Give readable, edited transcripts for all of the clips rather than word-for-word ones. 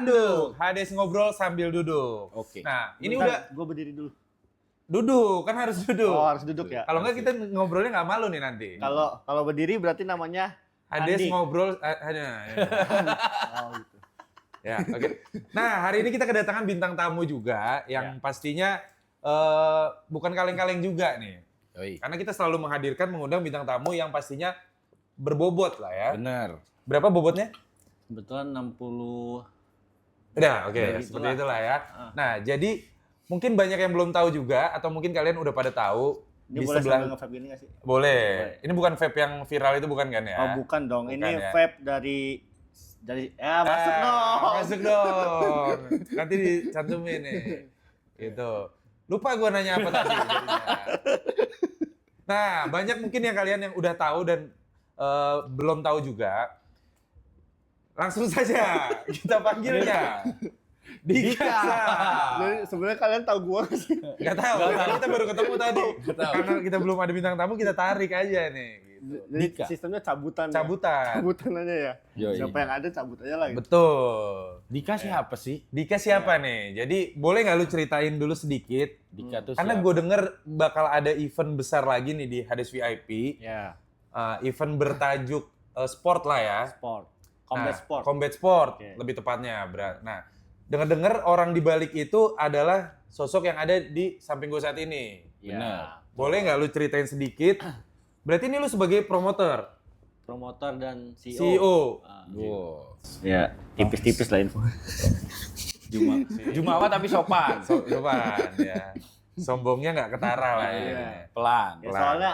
Tanduk, Hades ngobrol sambil duduk. Oke. Nah, ini Bentar, udah gue berdiri dulu. duduk, kan harus duduk. Oh, harus duduk ya. Kalau enggak kita ngobrolnya nggak malu nih nanti. Kalau berdiri berarti namanya Hades Andi. ngobrol Oh, gitu. Ya, oke. Nah, hari ini kita kedatangan bintang tamu juga yang pastinya bukan kaleng-kaleng juga nih. Yoi. Karena kita selalu mengundang bintang tamu yang pastinya berbobot lah ya. Bener. Berapa bobotnya? Kebetulan 60. Udah, oke. Ya, Seperti itulah. itulah ya. Nah, jadi mungkin banyak yang belum tahu juga atau mungkin kalian udah pada tahu Ini di boleh sebelah sambil nge-vape gini nggak sih? boleh. Ini bukan vape yang viral itu bukan kan ya? Oh, bukan dong. Bukan Ini ya. vape dari masuk dong. Masuk dong. Nanti dicantumin nih. Gitu. Lupa gua nanya apa tadi. Nah, banyak mungkin yang kalian yang udah tahu dan belum tahu juga. Langsung saja kita panggilnya. Dika. Jadi sebenarnya kalian tahu gua nggak sih? Gak tahu. Kita baru ketemu tadi. Karena kita belum ada bintang tamu, kita tarik aja nih. Gitu. Jadi Dika. sistemnya cabutan. Cabutan. Cabutan aja ya. Yoi. Siapa yang ada cabut aja lah. Gitu. Betul. Dika siapa sih? Dika siapa nih? Jadi boleh nggak lu ceritain dulu sedikit? Dika tuh Karena siapa? gue denger bakal ada event besar lagi nih di Hades VIP. Ya. Event bertajuk sport lah ya. Sport. Combat Nah, sport. Combat sport, Oke. lebih tepatnya. Nah, dengar-dengar orang di balik itu adalah sosok yang ada di samping gue saat ini. Ya. Benar. Boleh nggak lu ceritain sedikit? Berarti ini lu sebagai promotor, Promotor dan CEO. CEO. Wow. Ya, tipis-tipis lah info. Jumawa tapi sopan. Sopan ya. Sombongnya nggak ketara lah ya. Iya. Pelan. Ya, soalnya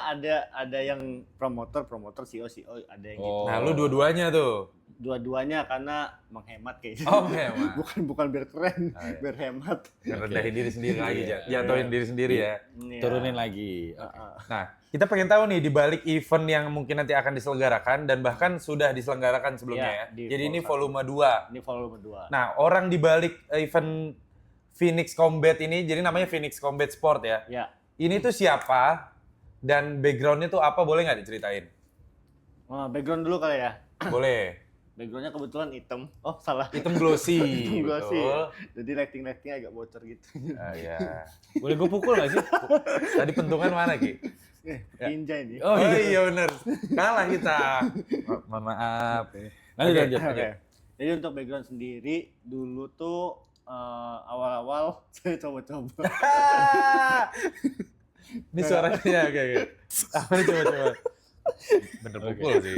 ada yang promotor, CEO, ada yang gitu. Oh. Nah, lu dua-duanya tuh. Dua-duanya karena menghemat kayaknya. Oh, hemat. bukan biar keren, Oh, iya. biar hemat. Ngerendahin diri sendiri lagi, Iya. jatuhin diri sendiri ya. Iya. Turunin lagi. Nah, kita pengen tahu nih di balik event yang mungkin nanti akan diselenggarakan dan bahkan sudah diselenggarakan sebelumnya Iya, ya. di Jadi ini volume volume 2. Ini volume 2. Nah, orang di balik event Phoenix Combat ini, jadi namanya Phoenix Combat Sport ya. Ya. Ini tuh siapa dan backgroundnya tuh apa, boleh nggak diceritain? Background dulu kali ya. Boleh. Backgroundnya kebetulan hitam. Oh, salah. Hitam glossy. Hitam glossy. betul. Jadi lighting-lightingnya agak bocor gitu. Ah, ya. Boleh gue pukul gak sih? Tadi pentungan mana, Ki? Pinjai nih. Oh iya bener. Kalah kita. Mohon maaf. Lanjut, Oke. lanjut. Oke. Jadi untuk background sendiri, dulu tuh awal-awal saya coba-coba. Ini suaranya oke. Apa nih coba-coba. Bener pukul sih.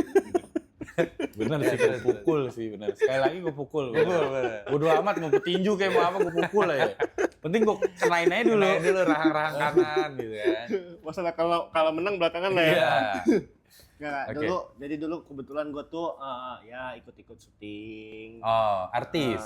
Bener sih, gue pukul sih, bener. Sekali lagi gue pukul. Pukul, bener. Bodo amat mau petinju kayak mau apa gue pukul aja. Penting gue kenain aja dulu. Kenain dulu rahang-rahang kanan gitu kan. Masalah kalau menang belakangan lah ya. Iya. Nggak, Oke. jadi dulu kebetulan gue tuh ya ikut-ikut syuting. Oh, artis.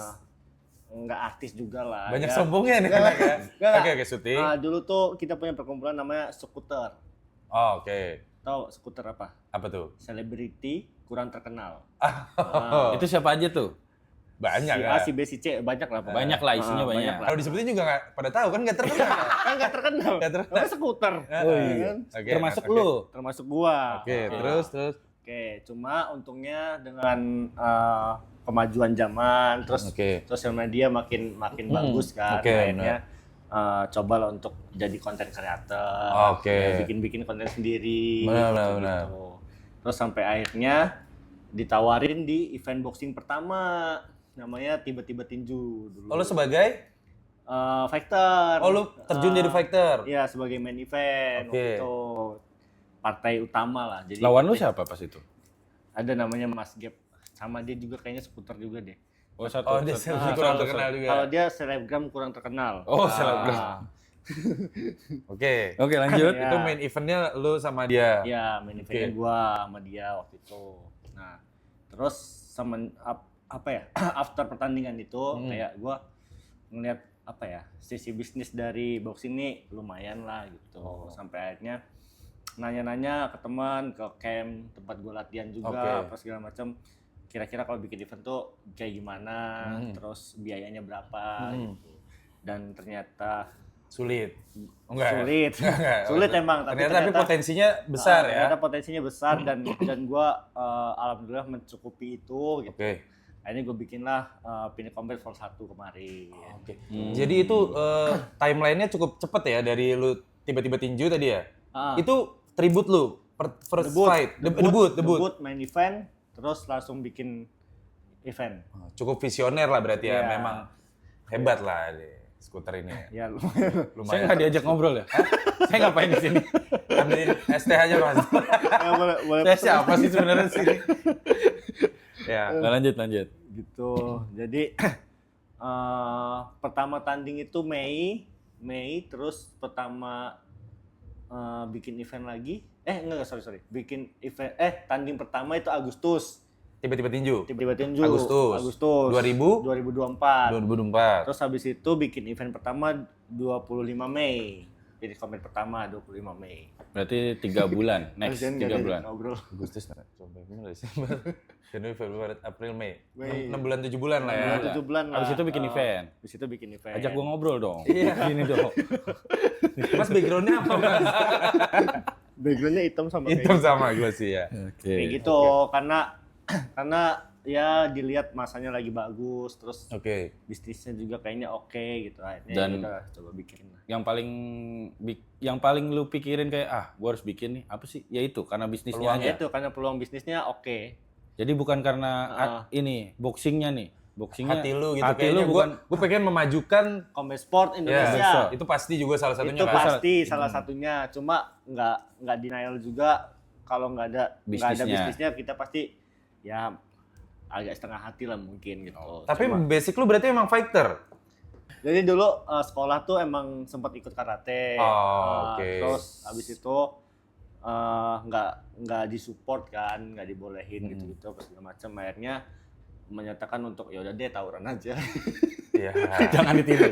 Enggak artis juga lah. Banyak ya. sombongnya nih Nggak, anak ya. nggak. Oke, syuting. Dulu tuh kita punya perkumpulan namanya Skuter. Oh, oke. Tahu skuter apa? Apa tuh? Selebriti kurang terkenal. Oh, Itu siapa aja tuh? banyak Si kan? A, si B, si C banyak lah. pokoknya. Banyak lah, isinya banyak. Kalau disebutin juga nggak pada tahu kan nggak terkenal. Kan nggak terkenal. Nggak terkenal. Namanya skuter. Oh iya. Kan? Oke, Termasuk oke. lu. Termasuk gua. Oke, terus. Oke, cuma untungnya dengan kemajuan zaman, terus Oke. sosial media makin bagus kan. Oke, Akhirnya cobalah untuk jadi konten kreator. Oke. Ya, bikin konten sendiri. Benar. Terus sampai akhirnya ditawarin di event boxing pertama, namanya tiba-tiba tinju dulu. Oh, lu sebagai? Fighter. Oh, lu terjun jadi fighter? Iya, sebagai main event. Oke. Waktu itu partai utama lah. Jadi Lawan lu siapa pas itu? ada namanya Mas Gap, sama dia juga kayaknya skuter juga deh. Oh, satu. Oh, dia satu. kurang terkenal juga. Kalau dia selebgram kurang terkenal. Oh, selebgram. Oke. Oke, lanjut. Ya. Itu main eventnya lu sama dia. Iya, main eventnya Oke. gua sama dia waktu itu. Nah, terus apa ya? After pertandingan itu kayak gua ngeliat apa ya? Sisi bisnis dari boxing ini lumayan lah gitu. Sampai akhirnya nanya-nanya ke teman, ke camp tempat gua latihan juga, Oke. apa segala macam. Kira-kira kalau bikin event tuh kayak gimana, terus biayanya berapa gitu. Dan ternyata Sulit. Oh, enggak. sulit. Enggak. Sulit emang, Tapi potensinya besar ya. Ternyata potensinya besar dan gua alhamdulillah mencukupi itu gitu. Oke. Akhirnya gue bikinlah Pinnacle Combat Vol 1 kemarin. Oke. Jadi itu timelinenya cukup cepet ya dari lu tiba-tiba tinju tadi ya. Itu tribute lu first fight, debut. Main event, terus langsung bikin event. Cukup visioner lah berarti ya. Iya. Memang hebat lah skuter ini. Ya Saya Lumayan. nggak diajak ngobrol ya? Saya ngapain di sini? Ambilin ST aja Mas. boleh Saya siapa sih sebenarnya di sini? Ya. Nah, lanjut. gitu. Jadi pertama tanding itu Mei, terus pertama bikin event lagi. Enggak, sorry. Bikin event tanding pertama itu Agustus. Tiba-tiba tinju. Agustus. 2024. 2024. Terus habis itu bikin event pertama 25 Mei. Jadi komen pertama 25 Mei. Berarti 3 bulan. Next Jangan 3 nggak bulan. ngobrol. Agustus, November, Desember, Januari, Februari, April, Mei. Mei. 6 bulan 7 bulan lah ya. 7 bulan lah. Habis itu bikin event. Habis itu bikin event. Ajak gua ngobrol dong. Iya. Gini dong. Mas background-nya apa Mas? Backgroundnya hitam sama Hitam sama gue sih ya. Oke. kayak gitu. Karena ya dilihat masanya lagi bagus, terus Oke. bisnisnya juga kayaknya oke gitu. Akhirnya Dan- kita coba bikin lah. Yang paling lu pikirin kayak gua harus bikin nih apa sih? Ya itu karena bisnisnya Peluangnya aja. Itu karena peluang bisnisnya oke. Jadi bukan karena ini boxingnya nih. Boxingnya Hati lu gitu hati kayaknya. lu bukan Gue pengen memajukan Combat Sport ya, Indonesia. itu pasti juga salah satunya Itu kan. pasti salah satunya. Cuma nggak denial juga kalau nggak ada bisnisnya kita pasti ya agak setengah hati lah mungkin gitu. Tapi Cuma- basic lu berarti emang fighter. jadi dulu sekolah tuh emang sempat ikut karate. Oh, oke. Terus habis itu nggak disupport kan, nggak dibolehin gitu-gitu apa segala macam. Akhirnya menyatakan untuk ya udah deh tawuran aja. Iya. jangan ditiru.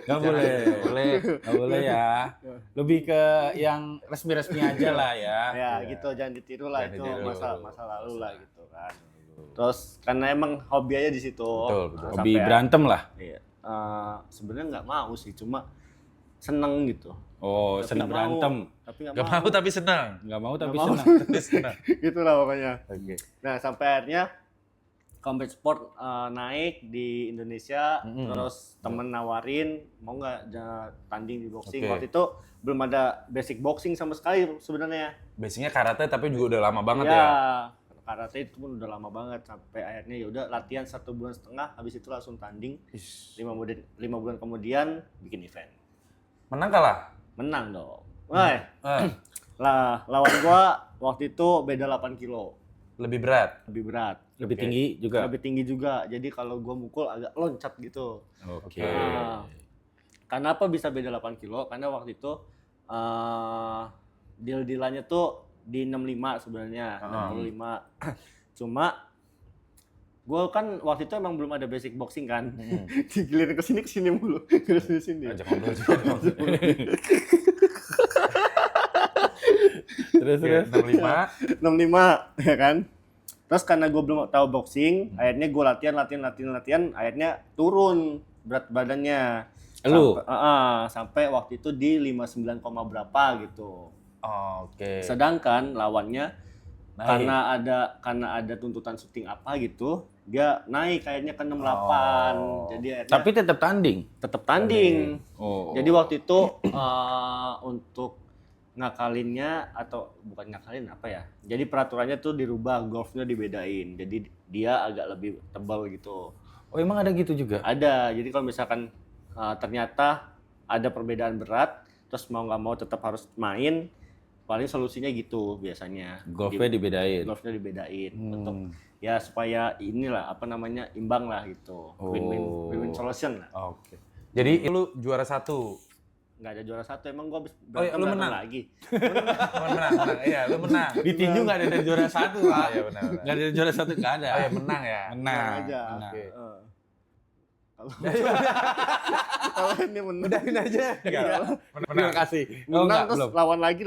Nggak boleh. boleh. Nggak boleh ya. Lebih ke yang resmi-resmi aja lah ya. Ya gitu, jangan ditiru lah, Jangan itu ditiru. masa lalu lah gitu kan. Terus karena emang hobi aja di situ. Betul. Hobi berantem lah. Iya. Sebenarnya nggak mau sih, cuma seneng gitu. Oh, Tapi senang nggak mau. berantem. Tapi Gak mau tapi senang. Nggak mau tapi Nggak mau. senang. Tapi senang. Gitu lah pokoknya. Oke. Nah sampai akhirnya Combat Sport naik di Indonesia, terus temen nawarin mau nggak tanding di boxing. Oke. Waktu itu belum ada basic boxing sama sekali sebenarnya. Basicnya karate tapi juga udah lama banget Ya, ya. karate itu pun udah lama banget sampai akhirnya ya udah latihan 1,5 bulan, habis itu langsung tanding. 5 bulan kemudian bikin event. Menang kalah? Menang dong. Wah, Eh, lawan gua waktu itu beda 8 kilo. lebih berat. Lebih berat. Lebih Oke. tinggi juga. Lebih tinggi juga. Jadi kalau gua mukul agak loncat gitu. Oke. Nah, kenapa bisa beda 8 kilo? Karena waktu itu deal-dealannya tuh di 65 sebenarnya, 65. Cuma gue kan waktu itu emang belum ada basic boxing kan. Digilirin ke sini mulu. Ke sini. Ajak ngobrol juga dong. Terus Oke, 65. 65 ya kan. Terus karena gue belum tahu boxing, akhirnya gue latihan, akhirnya turun berat badannya. Lu? Sampai waktu itu di 59, berapa gitu. Oh, oke. Sedangkan lawannya Naik. karena ada tuntutan syuting apa gitu, dia naik kayaknya ke 68. Oh. Jadi akhirnya Tapi tetap tanding. tetap tanding. Oh. Jadi waktu itu untuk ngakalinnya atau bukan ngakalin apa ya? Jadi peraturannya tuh dirubah, golfnya dibedain. Jadi dia agak lebih tebal gitu. Oh, emang ada gitu juga? Ada. Jadi kalau misalkan ternyata ada perbedaan berat, terus mau nggak mau tetap harus main, paling solusinya gitu biasanya. Golfnya dibedain. Golfnya dibedain untuk ya supaya inilah apa namanya imbang lah gitu. Win-win solution lah. Oke. Jadi lu juara 1. Nggak ada juara 1, emang gua habis Oh iya, lu berantem menang? lagi. menang. Iya, lu menang. Di tinju nggak ada juara 1, Pak. Iya benar. Nggak ada juara 1, nggak ada. Oh ya menang ya. Menang. aja. Menang. Oke. Kalau ini menang. Udahin aja. Terima kasih. Oh, Menang enggak, terus belum. lawan lagi,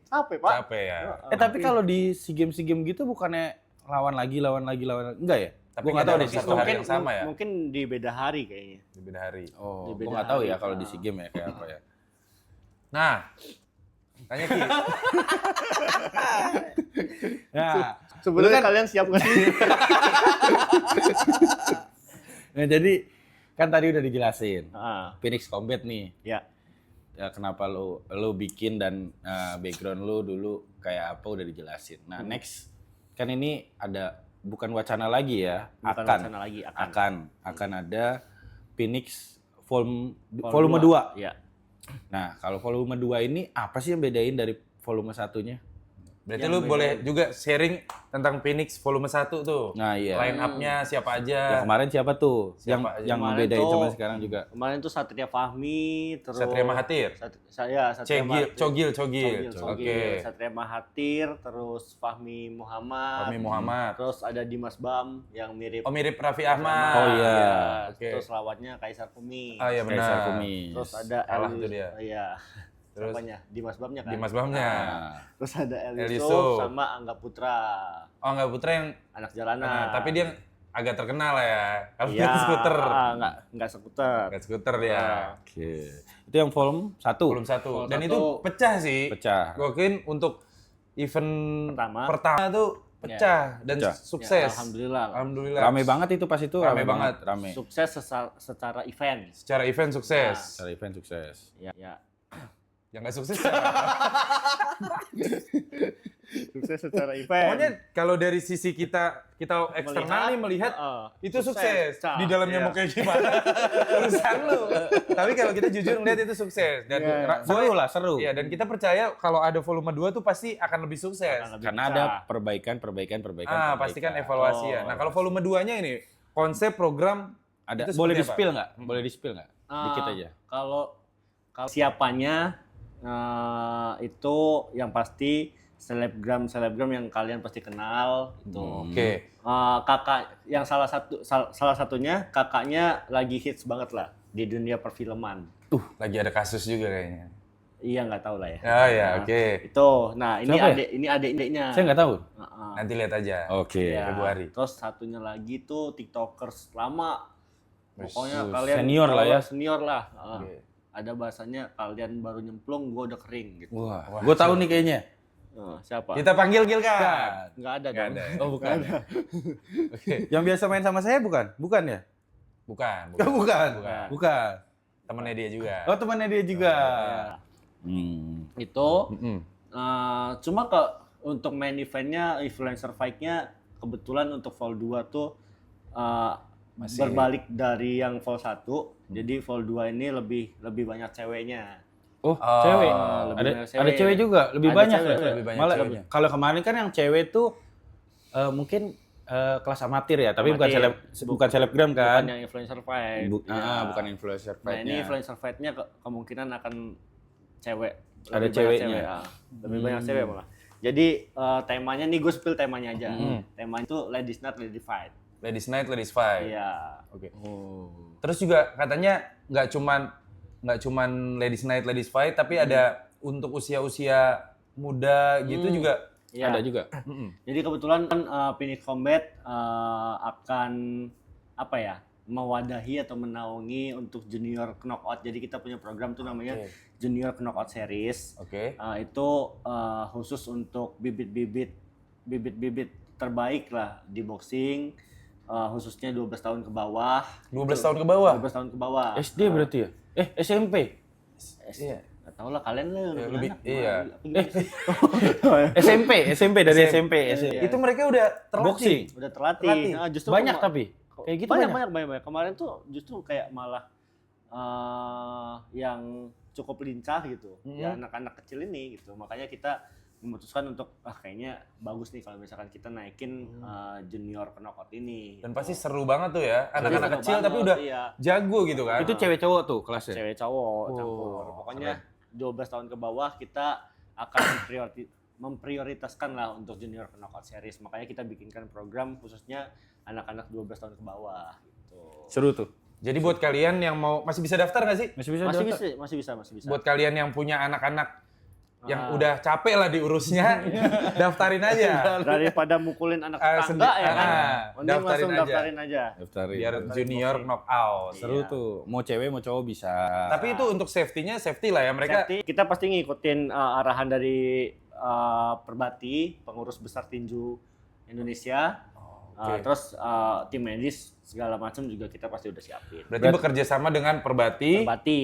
capek Pak. Capek ya. Tapi kalau di SEA Games gitu bukannya lawan lagi. Enggak ya? Tapi Gua nggak nggak tahu deh dalam sih. satu hari yang sama ya? Mungkin di beda hari kayaknya. Di beda hari. Oh, Di gua beda nggak tahu hari. ya kalau di SEA Games ya kayak apa ya. Nah, tanya Ki. Ya, Sebenarnya kan- kalian siap nggak sih? Nah, jadi kan tadi udah dijelasin. Ah, Phoenix Combat nih. ya. Ya, kenapa lu bikin dan background lu dulu kayak apa udah dijelasin. Nah, next kan ini ada bukan wacana lagi ya, Bukan akan wacana lagi, akan. akan ada Phoenix volume 2. Ya. Nah, kalau volume 2 ini apa sih yang bedain dari volume satunya? Berarti Yang lu beda. boleh juga sharing tentang Phoenix volume 1 tuh. Nah, iya. Line up-nya siapa aja. Ya, kemarin siapa tuh Siapa aja? yang Kemarin ngebedain tuh- sama sekarang juga? Kemarin tuh Satria Fahmi, terus Satria Mahathir. Satria Mahathir. Cogil. Cogil. Oke. Satria Mahathir, terus Fahmi Muhammad. Fahmi Muhammad. Terus ada Dimas Bam yang mirip Oh, mirip Raffi Ahmad. Oh, iya. Oke. Terus lawannya Kaisar Fumi. Ah, iya Kaisar benar. Kumis. Terus ada Salah El tuh dia. Iya. Terus Siapanya? Dimas Bamnya kan? Dimas Bamnya. Nah, Terus ada El El Yusuf Yusuf. sama Angga Putra. Oh, enggak Putra yang Anak jalanan. nah, tapi dia agak terkenal lah ya. Kalau Iya, dia skuter. enggak skuter. Enggak skuter dia. oke. Itu yang volume 1. Volume 1. Volume Dan satu. itu pecah sih. Pecah. Gue kirain untuk event pertama tuh pecah dan Pecah. sukses. Ya, alhamdulillah. Alhamdulillah. Rame banget itu pas itu, Rame banget. rame. Sukses secara event. Secara event sukses. Secara event sukses. Ya. Yang nggak sukses. Sukses secara event. Pokoknya kalau dari sisi kita eksternal nih melihat itu sukses. Di dalamnya mau kayak gimana? Urusan lu. Tapi kalau kita jujur ngeliat itu sukses dan Seru lah, seru. Iya, dan kita percaya kalau ada volume 2 tuh pasti akan lebih sukses. Karena ada perbaikan. Pastikan evaluasi ya. Nah, kalau volume 2-nya ini konsep program Ada itu boleh seperti di-spill nggak? Boleh di-spill nggak? Dikit aja. Kalau siapanya itu yang pasti selebgram yang kalian pasti kenal itu. Oke. Kakak yang salah satunya kakaknya lagi hits banget lah di dunia perfilman. Lagi ada kasus juga kayaknya. Iya nggak tahu lah ya. Oh ya, oke. Itu. Nah, ini Siapa ya? adik-adiknya. Saya nggak tahu. Nanti lihat aja. Oke. Ya, Februari. Terus satunya lagi tuh TikTokers lama. Pokoknya Wih, kalian senior lah ya. Senior lah. Oke. Ada bahasanya kalian baru nyemplung, gua udah kering gitu. Wah, gue tahu nih kayaknya. Siapa? Kita panggil Gilkan. Nggak ada Nggak dong. ada. Oh, bukan. Oke. Yang biasa main sama saya bukan? Bukan ya? Bukan. Bukan. Bukan. Bukan. Temennya dia juga. Oh, temannya dia juga. Ya. Itu Mm-mm. cuma untuk main eventnya, influencer fight-nya kebetulan untuk Vol 2 tuh Masih- berbalik dari yang Vol 1. Jadi Vol 2 ini lebih banyak ceweknya. Oh, Oh, cewek. lebih Ada banyak cewek. ada cewek juga, lebih Ada banyak. cewek, ya? lebih banyak Malah ceweknya. kalau kemarin kan yang cewek tuh mungkin kelas amatir ya, tapi bukan Amatir. bukan selebgram kan? Bukan yang influencer fight. Bukan influencer Nah, ini fight-nya. influencer fight-nya kemungkinan akan cewek. Ada Lebih banyak ceweknya. cewek, lebih banyak cewek malah. Jadi temanya nih gue spill temanya aja. Temanya itu Ladies Night, Lady Fight. Ladies Night, Ladies Fight. Iya. Oke. Oh. Terus juga katanya nggak cuman Ladies Night, Ladies Fight, tapi ada untuk usia-usia muda gitu juga. Iya. Ada juga. Jadi kebetulan kan Phoenix Combat akan apa ya? Mewadahi atau menaungi untuk junior knockout. Jadi kita punya program tuh namanya Oke. Junior Knockout Series. Oke. Itu khusus untuk bibit-bibit terbaik lah di boxing, khususnya 12 tahun ke bawah. 12 tahun ke bawah. 12 tahun ke bawah. SD berarti ya? SMP. Iya. Nggak tahu lah kalian lah Ya, lebih- anak, iya. apa gimana sih? SMP dari SMP. Iya. Itu mereka udah terlatih. Boxing. Udah terlatih. Terlatih. Nah, justru Banyak tapi. Kayak gitu banyak. banyak. Kemarin tuh justru kayak malah yang cukup lincah gitu. Ya anak-anak kecil ini gitu. Makanya kita memutuskan untuk kayaknya bagus nih kalau misalkan kita naikin junior knockout ini. Dan pasti seru banget tuh ya. Anak-anak Seru kecil banget, tapi udah iya. jago gitu kan. Itu cewek cowok tuh kelasnya. Cewek cowok Oh, campur. Pokoknya 12 tahun ke bawah kita akan memprioritaskan lah untuk junior knockout series. Makanya kita bikinkan program khususnya anak-anak 12 tahun ke bawah gitu. Seru tuh. Jadi buat kalian yang mau masih bisa daftar nggak sih? Masih bisa Masih daftar? bisa, masih bisa. Buat kalian yang punya anak-anak yang udah capek lah diurusnya, daftarin aja. Daripada mukulin anak Sendi- tetangga ya kan. Mending daftarin langsung aja. daftarin aja. Daftarin. Biar junior knockout. Seru Iya. tuh. Mau cewek mau cowok bisa. Tapi itu untuk safety-nya safety lah ya mereka. Safety, kita pasti ngikutin arahan dari Perbati, pengurus besar tinju Indonesia. Oke. Terus tim medis segala macam juga kita pasti udah siapin. Berarti bekerja sama dengan Perbati. Perbati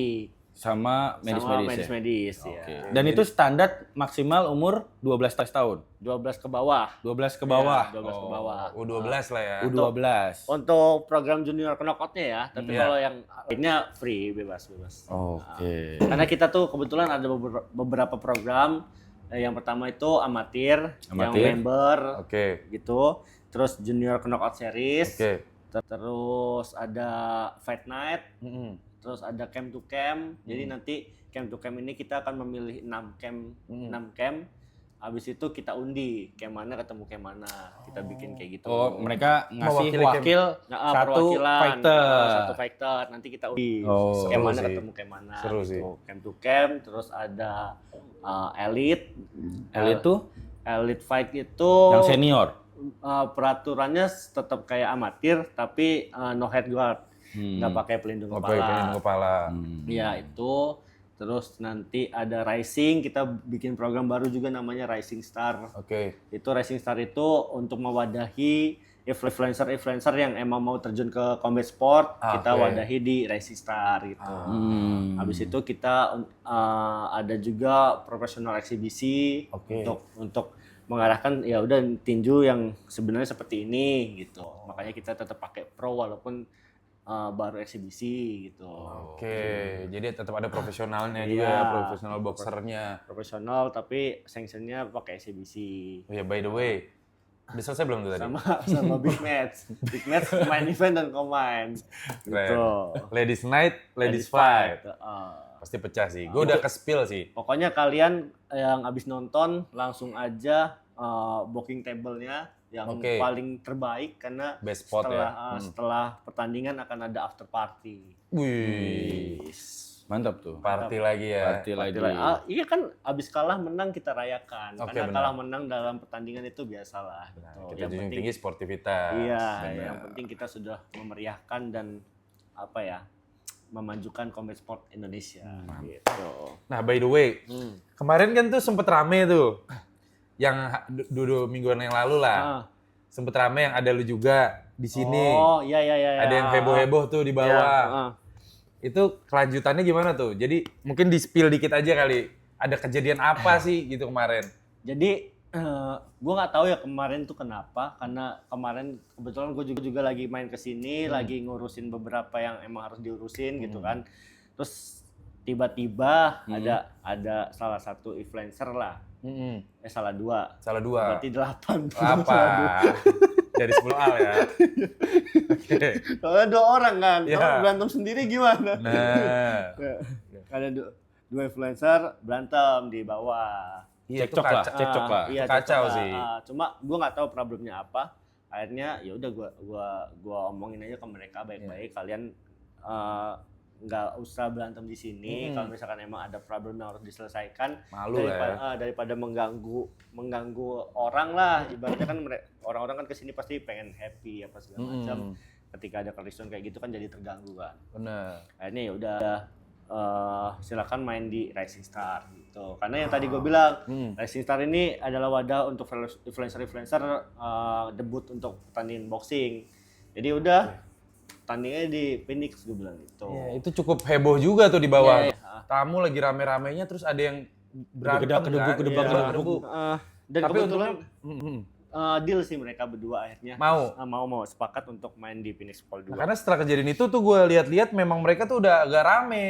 sama medis-medis ya? medis Oke. ya. Dan itu standar maksimal umur 12 tahun. 12 ke bawah. 12 ke bawah. Ya, 12 ke bawah. U12 lah ya. U12. Untuk program junior knockout-nya ya, tapi Iya. kalau yang lainnya free, bebas. Oke. Karena kita tuh kebetulan ada beberapa program. Yang pertama itu amatir, yang Amatir. member Oke. gitu. Terus junior knockout series. Oke. Terus ada fight night, Mm-mm. terus ada camp to camp. Jadi nanti camp to camp ini kita akan memilih 6 camp, 6 camp. Habis itu kita undi camp mana ketemu camp mana. Kita bikin kayak gitu. Oh, mereka ngasih Mewakili wakil Nah, satu perwakilan, fighter. satu fighter. Nanti kita undi Oh, camp seru mana sih. ketemu camp mana. Seru gitu. sih. Camp to camp, terus ada elite. Elite tuh Elite fight itu yang senior. peraturannya tetap kayak amatir, tapi no head guard. Nggak pakai pelindung Ngobrol kepala. kepala. Iya itu. Terus nanti ada Rising, kita bikin program baru juga namanya Rising Star. Oke. Itu Rising Star itu untuk mewadahi influencer-influencer yang emang mau terjun ke combat sport, kita Oke. wadahi di Rising Star gitu. Habis itu kita ada juga profesional eksibisi Oke. untuk mengarahkan ya udah tinju yang sebenarnya seperti ini gitu. Makanya kita tetap pakai pro walaupun baru eksibisi gitu. Oke. Jadi tetap ada profesionalnya Iya. juga, profesional boxernya. Profesional tapi sanctionnya pakai eksibisi. Oh ya, by the way, udah selesai belum tuh tadi? Sama big match. Big match main event dan combine. Gitu. Ladies night, ladies fight. Heeh. Pasti pecah sih. Gue udah ke-spill sih. Pokoknya kalian yang abis nonton langsung aja booking table-nya yang Oke. paling terbaik karena Best spot setelah, ya. setelah pertandingan akan ada after party. Wih. Mantap tuh. Party lagi ya. Party lagi. Iya kan abis kalah menang kita rayakan. Oke, Karena benar. kalah menang dalam pertandingan itu biasalah. Gitu. Kita Yang junjung penting tinggi sportivitas. iya, Benar. yang penting kita sudah memeriahkan dan apa ya? Memajukan combat sport Indonesia gitu. Nah, by the way, Hmm. kemarin kan tuh sempet rame tuh. Yang dulu mingguan yang lalu lah. Ah. Sempet rame yang ada lu juga di sini. Oh, iya. Ada yang heboh-heboh tuh di Iya, bawah. ah. Itu kelanjutannya gimana tuh? Jadi mungkin di-spill dikit aja kali. Ada kejadian apa sih gitu kemarin? Jadi gue nggak tahu ya kemarin tuh kenapa, karena kemarin kebetulan gue juga lagi main ke sini, lagi ngurusin beberapa yang emang harus diurusin gitu kan. Terus tiba-tiba ada salah satu influencer lah, salah dua, Salah dua. berarti 8. Apa? Dari 10 al ya. Oke. Soalnya 2 orang kan, Ya. kalau berantem sendiri gimana? Nah. Ada dua influencer berantem di bawah. Iya, itu Cekcok lah, kaca- cekcok lah. Iya, Kacau cekcok lah. sih. Cuma gue nggak tahu problemnya apa. Akhirnya ya udah gua omongin aja ke mereka baik-baik. Kalian nggak usah berantem di sini. Kalau misalkan emang ada problem yang harus diselesaikan, Malu lah ya. daripada mengganggu orang lah. Ibaratnya kan orang-orang kan kesini pasti pengen happy apa segala macam. Ketika ada kerisuan kayak gitu kan jadi terganggu kan. Bener. Akhirnya ya udah silakan main di Rising Star gitu. Karena yang tadi gue bilang Rising Star ini adalah wadah untuk influencer-influencer debut untuk pertandingan boxing. Jadi udah tandingnya di Phoenix gue bilang gitu. Ya, itu cukup heboh juga tuh di bawah. Iya, iya. Tamu lagi rame-ramenya terus ada yang berantem Kedebak, kan? kedebak. Dan Tapi kebetulan untungnya deal sih mereka berdua akhirnya mau. mau sepakat untuk main di Phoenix Pol 2. Nah, karena setelah kejadian itu tuh gue lihat-lihat memang mereka tuh udah agak rame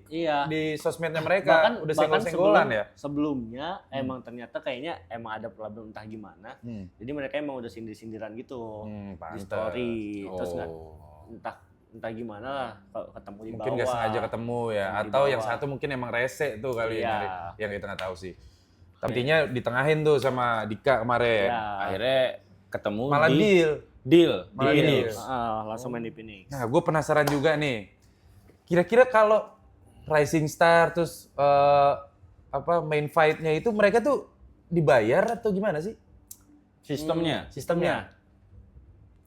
Iya. di sosmednya mereka. udah senggol-senggolan ya. Sebelumnya emang ternyata kayaknya emang ada problem entah gimana. Hmm. Jadi mereka emang udah sindir-sindiran gitu di Pantes. story. Terus nggak Oh. entah gimana lah ketemu di Mungkin bawah. nggak sengaja ketemu ya, Ketemu di atau yang bawah. satu mungkin emang rese tuh kali Iya. yang kita nggak tahu sih. Tapi intinya ditengahin tuh sama Dika kemarin. Ya. Akhirnya ketemu Malah di deal. di Malah Phoenix. deal. Langsung main di Phoenix. Nah, gue penasaran juga nih. Kira-kira kalau Rising Star terus main fight-nya itu mereka tuh dibayar atau gimana sih? Sistemnya.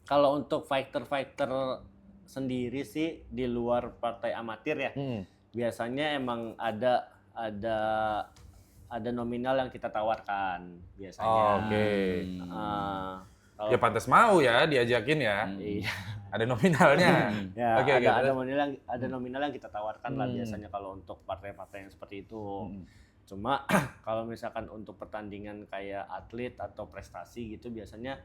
Kalau untuk fighter sendiri sih di luar partai amatir ya, biasanya emang ada ada nominal yang kita tawarkan biasanya. Oh, oke. Kalau Ya pantas mau ya diajakin ya. iya. Ada nominalnya. Ya, Oke, oke, ada terus? nominal yang kita tawarkan lah biasanya kalau untuk partai-partai yang seperti itu. Hmm. Cuma kalau misalkan untuk pertandingan kayak atlet atau prestasi gitu biasanya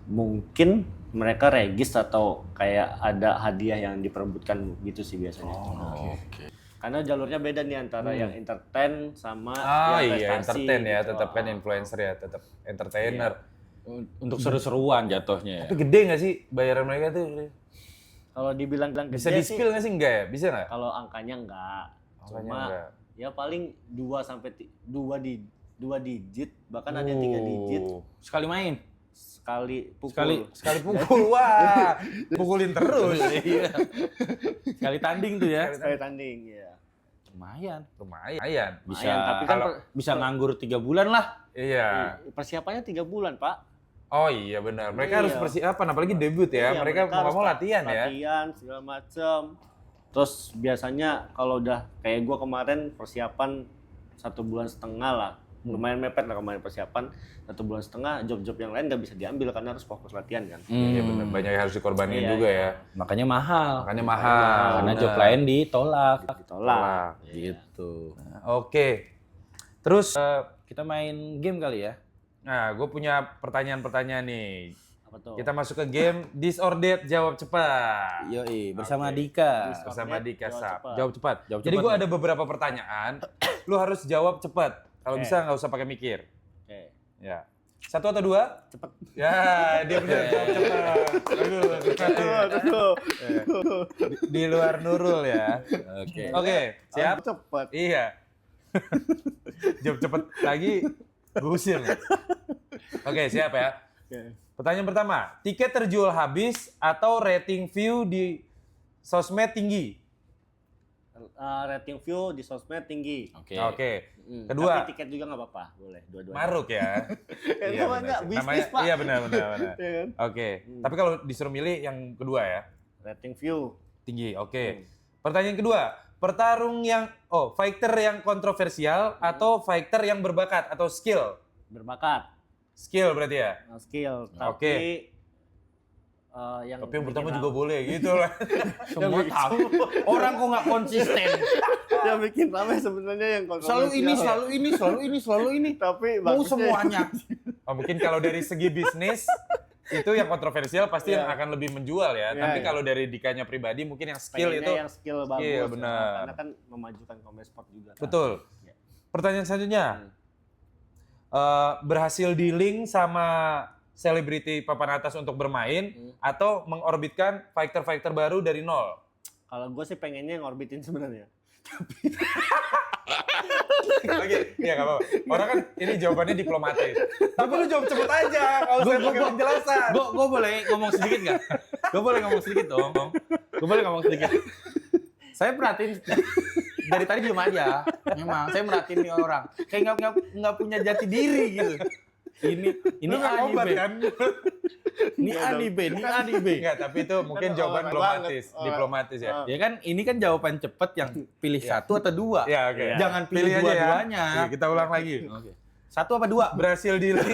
mungkin mereka regis atau kayak ada hadiah yang diperebutkan gitu sih biasanya. Oke. Karena jalurnya beda nih antara yang entertain sama Ah yang iya, prestasi entertain ya, gitu. tetap kan influencer ya, tetap entertainer. Untuk seru-seruan jatuhnya ya. Tapi gede nggak sih bayaran mereka tuh? Kalau dibilang Bisa gede di-spill nggak sih? Enggak ya? Bisa nggak? kalau angkanya enggak. Angkanya Cuma enggak. ya paling 2 sampai 2 digit, bahkan ada yang 3 digit Sekali main. sekali pukul. Sekali Pukul, wah, pukulin terus. Iya. Sekali tanding tuh ya. Sekali tanding ya. Lumayan. Lumayan. Bisa Lumayan, tapi kan bisa nganggur 3 bulan lah. Iya. persiapannya 3 bulan, Pak. Oh iya benar. Mereka Iya. harus persiapan, apalagi debut ya. Iya, mereka mau harus mau latihan ya. Latihan segala macam. Terus biasanya kalau udah kayak gua kemarin persiapan 1,5 bulan lah. Lumayan mepet lah kemarin persiapan 1,5 bulan. Job-job yang lain nggak bisa diambil karena harus fokus latihan kan. Iya benar. Banyak yang harus dikorbanin Iya, juga iya. ya. Makanya mahal. Makanya mahal. Karena benar. job lain ditolak. Ditolak. Gitu. Oke. Terus, Kita main game kali ya. nah gue punya pertanyaan-pertanyaan nih. Apa tuh? Kita masuk ke game This or That, jawab cepat. Yoi, bersama Oke. Dika. Bersama This or Dika That, Sap. jawab Jawab cepat. Jawab Jadi cepat gue nih. ada beberapa pertanyaan. Lu harus jawab cepat. Kalau Oke. bisa nggak usah pakai mikir. Oke. Ya. 1 atau 2? Cepet. Ya, dia benar jawab cepat. Aduh, cepat ya. Di luar Nurul ya. Oke. Oke, siap? Cepet. Iya. Jawab cepet lagi, gue usir. Oke, siap ya. Oke. Pertanyaan pertama, tiket terjual habis atau rating view di sosmed tinggi? Rating view di sosmed tinggi. Oke. Oke. Kedua, Tapi tiket juga nggak apa-apa, boleh dua-duanya. maruk ya. Itu namanya benar. bisnis, Pak. Iya benar. Iya kan? Oke. Tapi kalau disuruh milih yang kedua ya, Rating view. tinggi. Oke. Pertanyaan kedua, fighter yang kontroversial atau fighter yang berbakat atau skill? Berbakat. Skill berarti ya. Skill. Tapi Oke. yang Tapi yang pertama bikin juga boleh gitu lah. Semua tahu. Orang kok nggak konsisten. yang bikin ramai sebenarnya yang Selalu ini, kontroversial. selalu ini, selalu ini, selalu ini. Tapi Mau bagusnya- semuanya. Oh, mungkin kalau dari segi bisnis itu yang kontroversial pasti yang Iya. akan lebih menjual ya. Iya, Tapi iya. kalau dari Dikanya pribadi mungkin yang skill pengennya itu yang skill bagus. skill, ya. benar. Karena kan memajukan combat sport juga. kan. betul. Iya. Pertanyaan selanjutnya, berhasil di-link sama selebriti papan atas untuk bermain atau mengorbitkan fighter-fighter baru dari nol? Kalau gue sih pengennya ngorbitin sebenarnya. Oke, iya nggak apa-apa. Orang kan ini jawabannya diplomatis. Tapi lu jawab cepet aja, kalau saya pakai penjelasan. Gue boleh ngomong sedikit nggak? Gue boleh ngomong sedikit dong. Gue boleh ngomong sedikit. Saya perhatiin dari tadi diem aja. Memang saya merhatiin nih orang. Kayak nggak punya jati diri gitu. Ini Lu nggak A nih obat B. kan? Ini A nih B. Ini A nih B. Enggak, tapi itu mungkin Kan jawaban orang diplomatis, banget. diplomatis ya. Ya kan ini kan jawaban cepet yang pilih satu atau dua. Ya, oke. Jangan pilih aja ya. dua-duanya. Oke, kita ulang lagi. Oke. Satu apa dua? Berhasil di-link.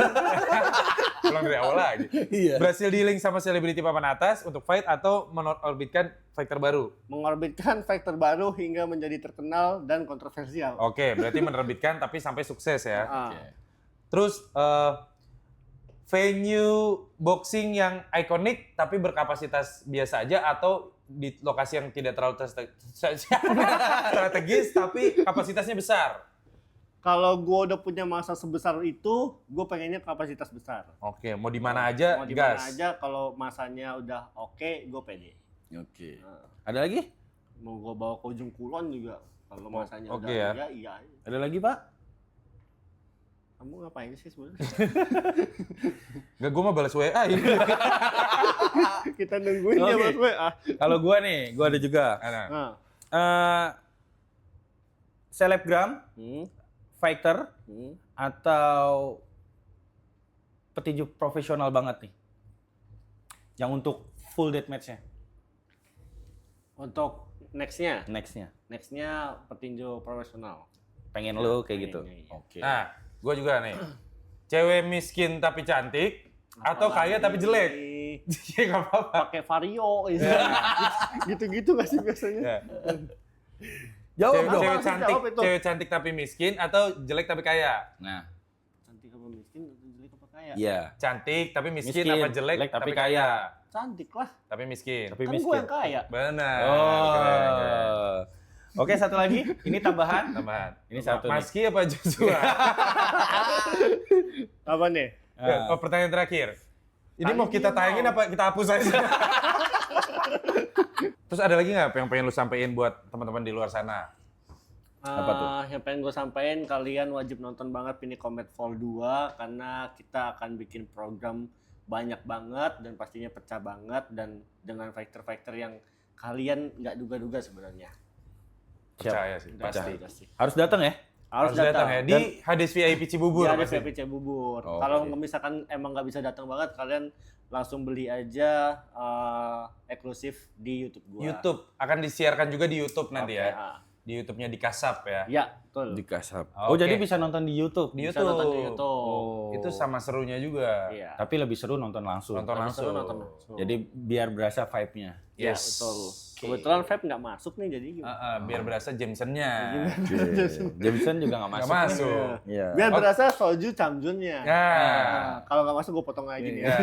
Ulang dari awal lagi. Iya. Berhasil di-link sama selebriti papan atas untuk fight atau menorbitkan fighter baru? Mengorbitkan fighter baru hingga menjadi terkenal dan kontroversial. Oke, berarti menerbitkan tapi sampai sukses ya. Ah. Terus venue boxing yang ikonik tapi berkapasitas biasa aja atau di lokasi yang tidak terlalu strategis tapi kapasitasnya besar? Kalau gue udah punya masa sebesar itu, gue pengennya kapasitas besar. Oke, mau di mana aja Mau di mana gas. aja, kalau masanya udah oke, gue pede. Oke. Nah, Ada lagi? mau gue bawa ke ujung kulon juga. Kalau masanya oke udah ya. iya. Ada lagi Pak? Kamu ngapain sih sebenarnya? Gak, gue mah balas WA ini. Kita nungguin Oke. ya Mas gue. Kalau gua nih, gua ada juga. Nah, Selebgram, fighter, atau petinju profesional banget nih. Yang untuk full deathmatch-nya. Untuk nextnya Next-nya. petinju profesional. pengen lu kayak gitu. pengennya, iya. Oke. Nah, gue juga nih. Cewek miskin tapi cantik atau kaya tapi jelek? Ya nggak apa-apa. Pakai vario gitu. Gitu-gitu nggak sih biasanya? Ya. Jawab dong. Apa? Jawab itu. Cewek cantik tapi miskin atau jelek tapi kaya? Nah, Cantik apa miskin atau jelek apa kaya? iya. Cantik tapi miskin, Miskin, apa jelek jelek tapi tapi kaya? Cantik lah. Tapi miskin. Tapi Kan miskin. gue yang kaya. Benar. Oh. Keren, keren. Oke, satu lagi. Ini tambahan. Tambahan. Ini satu nih. Maski apa Joshua? Apa nih? Oh, pertanyaan terakhir. Ini Kali mau kita ini tayangin mau. apa kita hapus aja? Terus ada lagi nggak yang pengen lu sampein buat teman-teman di luar sana? Apa tuh? Yang pengen gue sampaikan, kalian wajib nonton banget Pini Comet Fall 2 karena kita akan bikin program banyak banget dan pastinya pecah banget dan dengan fighter-fighter yang kalian nggak duga-duga sebenarnya. Percaya sih, pasti. Pasti. Harus datang ya? Harus datang ya di Hades VIP Cibubur. Ada pasti. VPC Bubur. Oh, Kalau oke. misalkan emang nggak bisa datang banget, kalian langsung beli aja eksklusif di YouTube gua. YouTube akan disiarkan juga di YouTube nanti Oke, ya. Di YouTube-nya di Kasap ya. Ya, betul. Di Kasab. Oke. Oh, jadi bisa nonton di YouTube. Di Bisa YouTube. nonton di YouTube. Oh. Itu sama serunya juga. Iya. Tapi lebih seru nonton langsung. Nonton Lebih langsung. seru nonton langsung. Jadi biar berasa vibe-nya. Iya, Yes. betul. Oke. Kebetulan vape nggak masuk nih, jadi Biar berasa Jameson-nya. Jameson juga nggak Nggak masuk. masuk. Iya. biar berasa soju camjunnya. Ya. Nah, kalau nggak masuk gue potong lagi nih. Ya.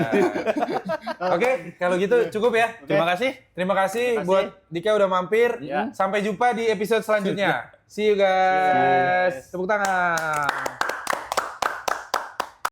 Oke, kalau gitu cukup ya. Terima kasih. Terima kasih Terima kasih. buat Dika udah mampir. Ya. Sampai jumpa di episode selanjutnya. See you guys. Tepuk tangan.